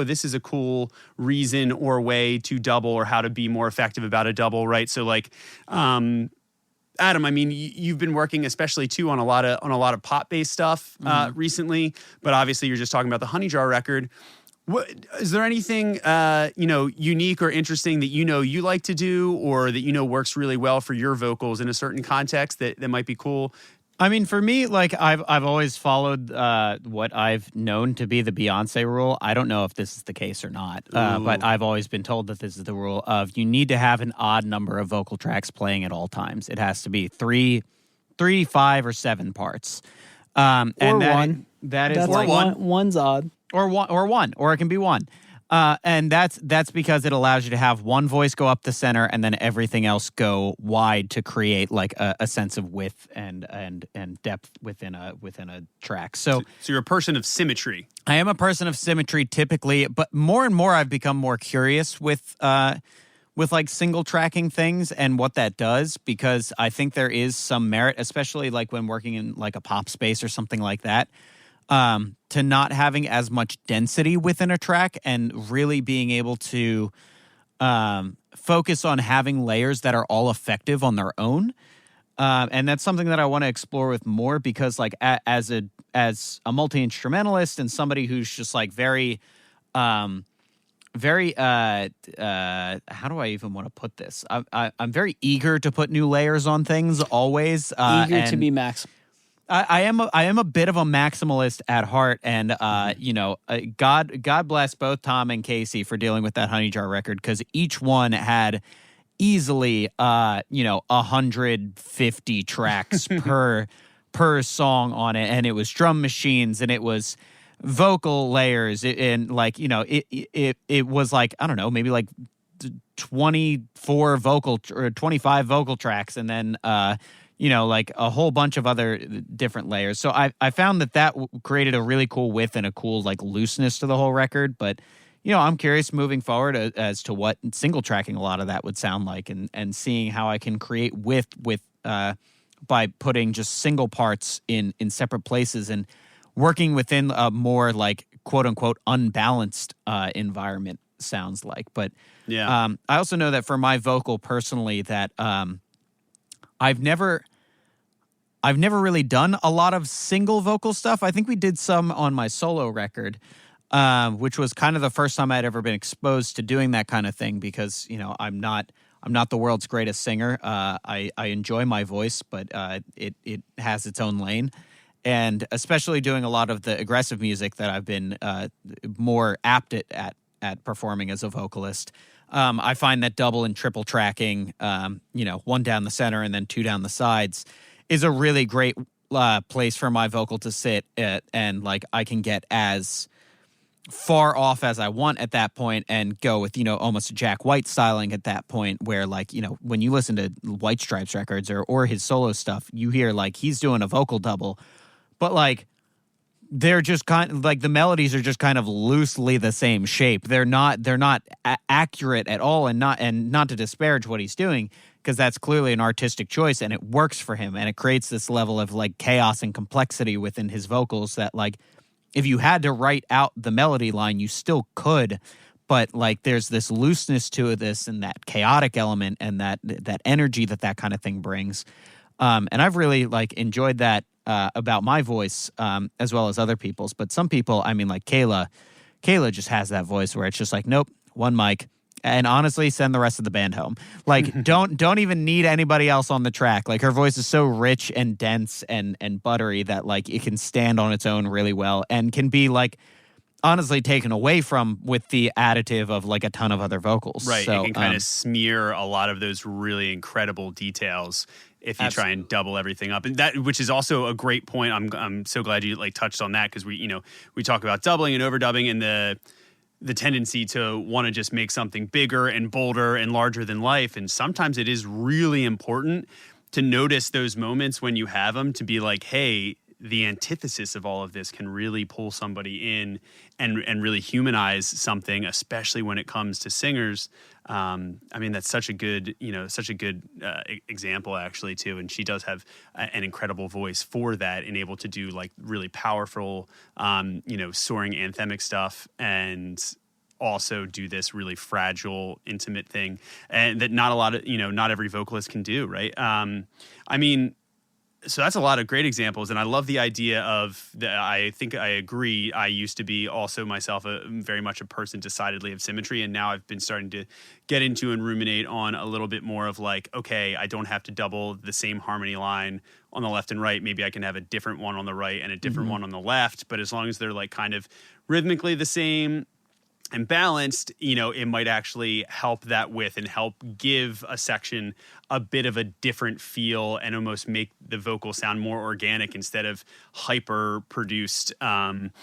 this is a cool reason or way to double or how to be more effective about a double, right? So like, Adam, I mean, you've been working especially too on a lot of pop-based stuff recently, but obviously you're just talking about the Honey Jar record. Is there anything unique or interesting that you like to do, or that works really well for your vocals in a certain context that might be cool? I mean, for me, like I've always followed what I've known to be the Beyonce rule. I don't know if this is the case or not, but I've always been told that this is the rule of you need to have an odd number of vocal tracks playing at all times. It has to be three, 5, or 7 parts. Or and one. That is That's like one's odd. Or one, or it can be one. And that's because it allows you to have one voice go up the center and then everything else go wide to create like a sense of width and depth within a track. So you're a person of symmetry. I am a person of symmetry typically, but more and more I've become more curious with like single tracking things and what that does, because I think there is some merit, especially like when working in like a pop space or something like that. To not having as much density within a track and really being able to focus on having layers that are all effective on their own. And that's something that I want to explore with more, because like as a multi-instrumentalist and somebody who's just like very how do I even want to put this? I'm very eager to put new layers on things always. Eager to be max. I am a bit of a maximalist at heart, and God bless both Tom and Casey for dealing with that Honey Jar record, because each one had easily 150 tracks per song on it, and it was drum machines and it was vocal layers and it was like, I don't know, maybe like 24 vocal or 25 vocal tracks, and then like a whole bunch of other different layers. So I found that created a really cool width and a cool like looseness to the whole record. But, I'm curious moving forward as to what single tracking a lot of that would sound like, and seeing how I can create width by putting just single parts in separate places and working within a more like quote unquote unbalanced environment sounds like. But I also know that for my vocal personally that I've never really done a lot of single vocal stuff. I think we did some on my solo record, which was kind of the first time I'd ever been exposed to doing that kind of thing, because, I'm not the world's greatest singer. I enjoy my voice, but it has its own lane. And especially doing a lot of the aggressive music that I've been more apt at performing as a vocalist, I find that double and triple tracking, one down the center and then 2 down the sides, is a really great place for my vocal to sit at, and like I can get as far off as I want at that point and go with, almost Jack White styling at that point, where like, when you listen to White Stripes records or his solo stuff, you hear like he's doing a vocal double, but like they're just kind of like the melodies are just kind of loosely the same shape. They're not accurate at all, and not to disparage what he's doing, because that's clearly an artistic choice and it works for him, and it creates this level of like chaos and complexity within his vocals that like if you had to write out the melody line, you still could, but like there's this looseness to this and that chaotic element and that energy that kind of thing brings. And I've really like enjoyed that about my voice, as well as other people's. But some people, I mean, like Kayla just has that voice where it's just like, nope, one mic. And honestly, send the rest of the band home. Like, don't even need anybody else on the track. Like, her voice is so rich and dense and buttery that like it can stand on its own really well and can be like honestly taken away from with the additive of like a ton of other vocals. Right, so, it can kind of smear a lot of those really incredible details if you try and double everything up, and that, which is also a great point. I'm so glad you like touched on that, because we talk about doubling and overdubbing and the tendency to want to just make something bigger and bolder and larger than life, and sometimes it is really important to notice those moments when you have them, to be like, hey, the antithesis of all of this can really pull somebody in and really humanize something, especially when it comes to singers. I mean, that's such a good example actually too. And she does have an incredible voice for that, and able to do like really powerful, soaring anthemic stuff. And also do this really fragile, intimate thing, and that not a lot of, not every vocalist can do, right? I mean, so that's a lot of great examples, and I love the idea of I think I agree. I used to be also myself very much a person decidedly of symmetry, and now I've been starting to get into and ruminate on a little bit more of like, okay, I don't have to double the same harmony line on the left and right. Maybe I can have a different one on the right and a different one on the left, but as long as they're like kind of rhythmically the same and balanced, it might actually help that width and help give a section a bit of a different feel and almost make the vocal sound more organic instead of hyper produced, and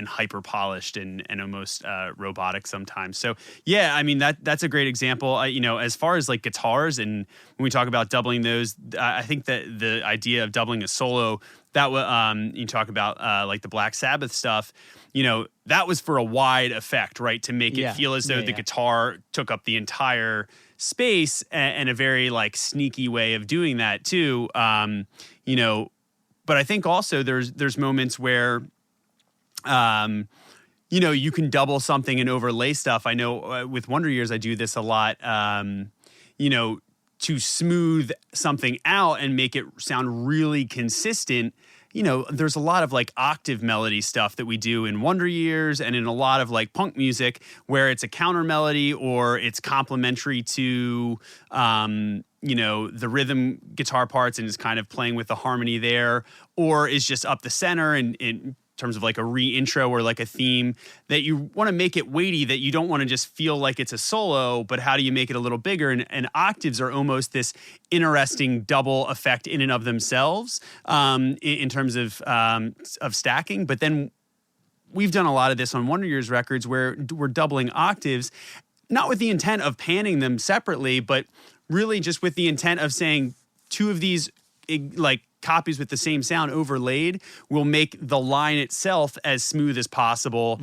hyper polished and almost robotic sometimes. So yeah, I mean that's a great example. As far as like guitars, and when we talk about doubling those, I think that the idea of doubling a solo, that you talk about like the Black Sabbath stuff, that was for a wide effect, right? To make it feel as though the guitar took up the entire space, and a very like sneaky way of doing that too. But I think also there's moments where you can double something and overlay stuff. I know with Wonder Years, I do this a lot, to smooth something out and make it sound really consistent. There's a lot of like octave melody stuff that we do in Wonder Years and in a lot of like punk music where it's a counter melody or it's complementary to, the rhythm guitar parts and is kind of playing with the harmony there, or is just up the center and in terms of like a re-intro or like a theme that you want to make it weighty, that you don't want to just feel like it's a solo, but how do you make it a little bigger? And octaves are almost this interesting double effect in and of themselves, in terms of stacking. But then we've done a lot of this on Wonder Years records where we're doubling octaves, not with the intent of panning them separately, but really just with the intent of saying two of these like copies with the same sound overlaid will make the line itself as smooth as possible.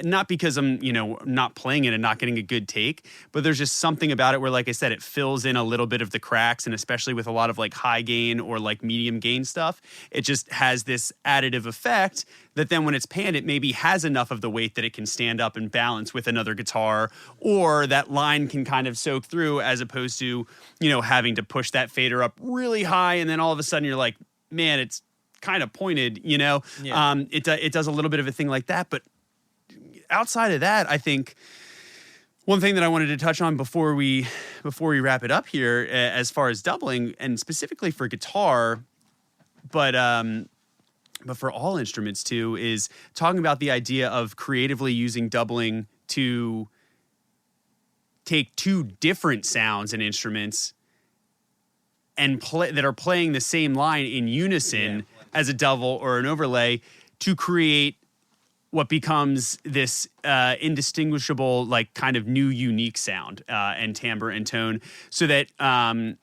Not because I'm, not playing it and not getting a good take, but there's just something about it where, like I said, it fills in a little bit of the cracks, and especially with a lot of like high gain or like medium gain stuff, it just has this additive effect that then when it's panned, it maybe has enough of the weight that it can stand up and balance with another guitar, or that line can kind of soak through, as opposed to, having to push that fader up really high. And then all of a sudden you're like, man, it's kind of pointed, it does a little bit of a thing like that. But outside of that, I think one thing that I wanted to touch on before we wrap it up here, as far as doubling, and specifically for guitar, but for all instruments too, is talking about the idea of creatively using doubling to take two different sounds and instruments and that are playing the same line in unison as a double or an overlay to create what becomes this indistinguishable, like kind of new, unique sound and timbre and tone, so that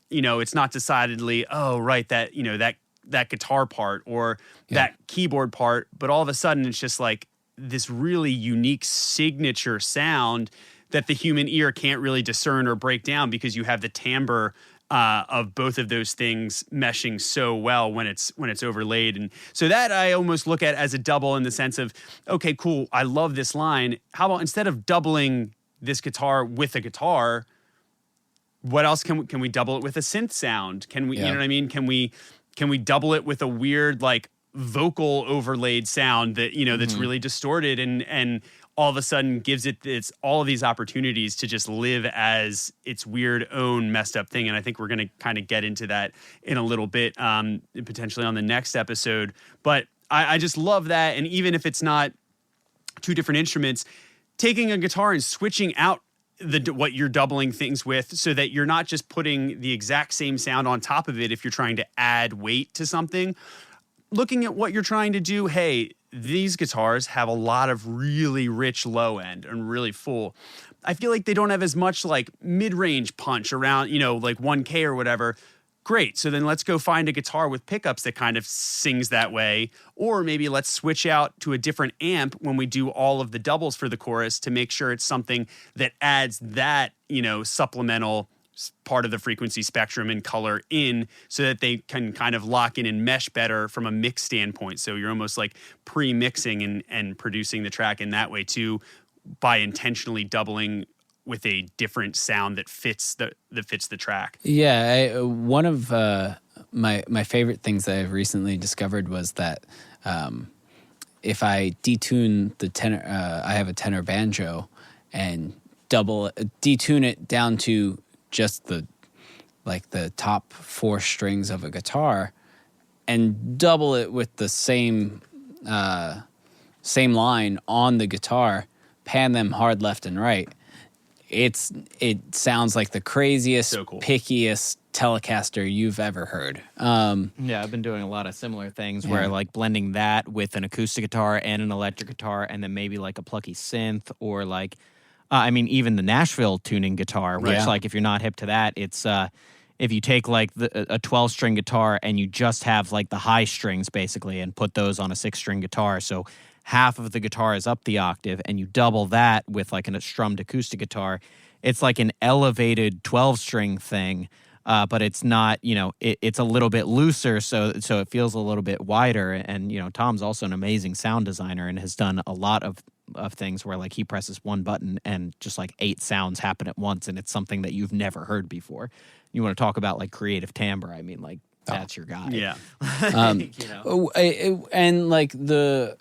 it's not decidedly, oh right, that that guitar part or that keyboard part, but all of a sudden it's just like this really unique signature sound that the human ear can't really discern or break down, because you have the timbre of both of those things meshing so well when it's overlaid. And so that I almost look at as a double, in the sense of, okay, cool, I love this line. How about instead of doubling this guitar with a guitar, what else can we double it with a synth sound? Can we, you know what I mean? Can we double it with a weird like vocal overlaid sound that, that's really distorted and all of a sudden gives it's all of these opportunities to just live as its weird own messed up thing. And I think we're going to kind of get into that in a little bit, potentially on the next episode. But I just love that. And even if it's not two different instruments, taking a guitar and switching out what you're doubling things with, so that you're not just putting the exact same sound on top of it if you're trying to add weight to something. Looking at what you're trying to do, hey, these guitars have a lot of really rich low end and really full. I feel like they don't have as much like mid-range punch around, like 1K or whatever. Great. So then let's go find a guitar with pickups that kind of sings that way. Or maybe let's switch out to a different amp when we do all of the doubles for the chorus to make sure it's something that adds that, supplemental part of the frequency spectrum and color in so that they can kind of lock in and mesh better from a mix standpoint. So you're almost like pre-mixing and producing the track in that way too, by intentionally doubling with a different sound that fits the track. Yeah, one of my favorite things that I've recently discovered was that if I detune the tenor, I have a tenor banjo, and detune it down to just the top 4 strings of a guitar, and double it with the same line on the guitar, pan them hard left and right. It sounds like the craziest, so cool, pickiest Telecaster you've ever heard. Yeah, I've been doing a lot of similar things where like blending that with an acoustic guitar and an electric guitar, and then maybe like a plucky synth, or like, even the Nashville tuning guitar, which like if you're not hip to that, it's if you take like a 12-string guitar and you just have like the high strings basically and put those on a 6-string guitar, so half of the guitar is up the octave, and you double that with like a strummed acoustic guitar, it's like an elevated 12-string thing, but it's not, it's a little bit looser, so it feels a little bit wider. And, Tom's also an amazing sound designer and has done a lot of things where like he presses one button and just like 8 sounds happen at once, and it's something that you've never heard before. You want to talk about like creative timbre, that's your guy. Yeah. And like the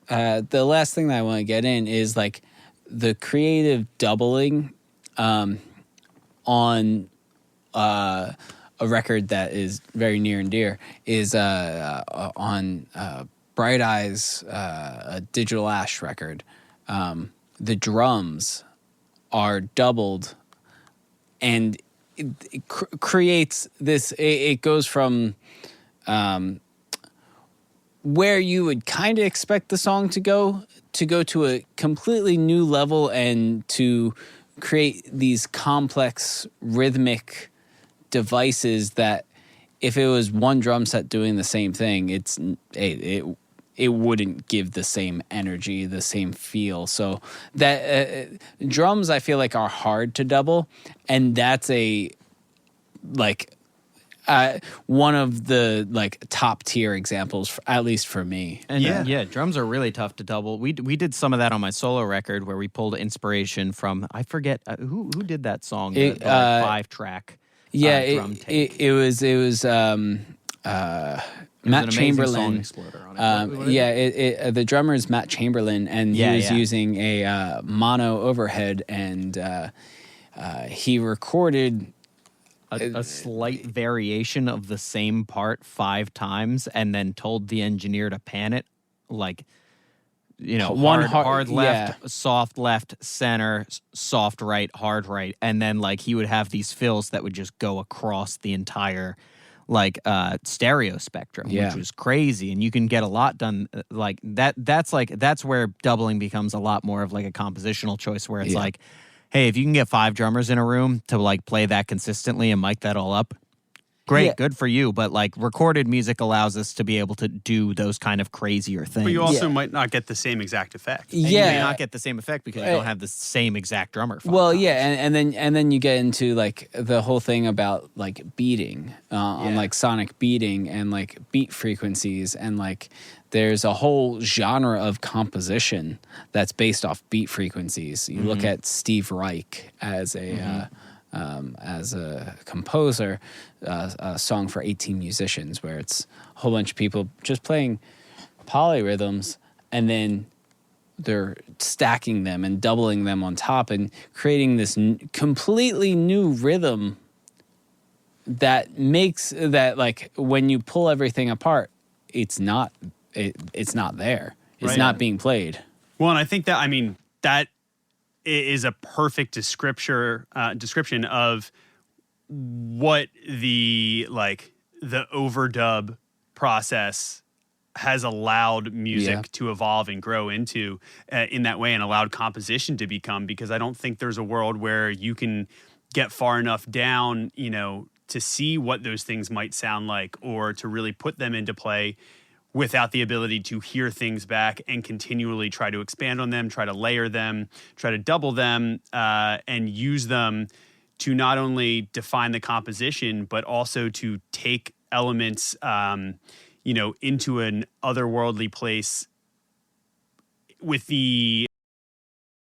last thing that I want to get in is like the creative doubling on a record that is very near and dear is on Bright Eyes, a Digital Ash record. The drums are doubled, and it creates this. It goes from where you would kind of expect the song to go to a completely new level, and to create these complex rhythmic devices that if it was one drum set doing the same thing, it wouldn't give the same energy, the same feel. So that drums, I feel like, are hard to double, and that's one of the like top tier examples, at least for me. And drums are really tough to double. We did some of that on my solo record where we pulled inspiration from, I forget who did that song, the 5-track. Drum take. It was Matt Chamberlain. The drummer is Matt Chamberlain, and he was using a mono overhead, and he recorded a slight variation of the same part 5 times, and then told the engineer to pan it, like, hard left, soft left, center, soft right, hard right, and then like he would have these fills that would just go across the entire like stereo spectrum, which was crazy. And you can get a lot done like that. That's where doubling becomes a lot more of like a compositional choice, where it's like, hey, if you can get 5 drummers in a room to like play that consistently and mic that all up, great, good for you. But like recorded music allows us to be able to do those kind of crazier things. But you also might not get the same exact effect. And you may not get the same effect because you don't have the same exact drummer. Well, and then you get into like the whole thing about like beating on like sonic beating and like beat frequencies, and like there's a whole genre of composition that's based off beat frequencies. You look at Steve Reich as a composer, a song for 18 musicians, where it's a whole bunch of people just playing polyrhythms, and then they're stacking them and doubling them on top and creating this completely new rhythm that makes that, like, when you pull everything apart, it's not there. It's not being played. Well, and I think that is a perfect description of what the overdub process has allowed music to evolve and grow into in that way, and allowed composition to become, because I don't think there's a world where you can get far enough down, to see what those things might sound like, or to really put them into play without the ability to hear things back and continually try to expand on them, try to layer them, try to double them, and use them to not only define the composition, but also to take elements, into an otherworldly place with the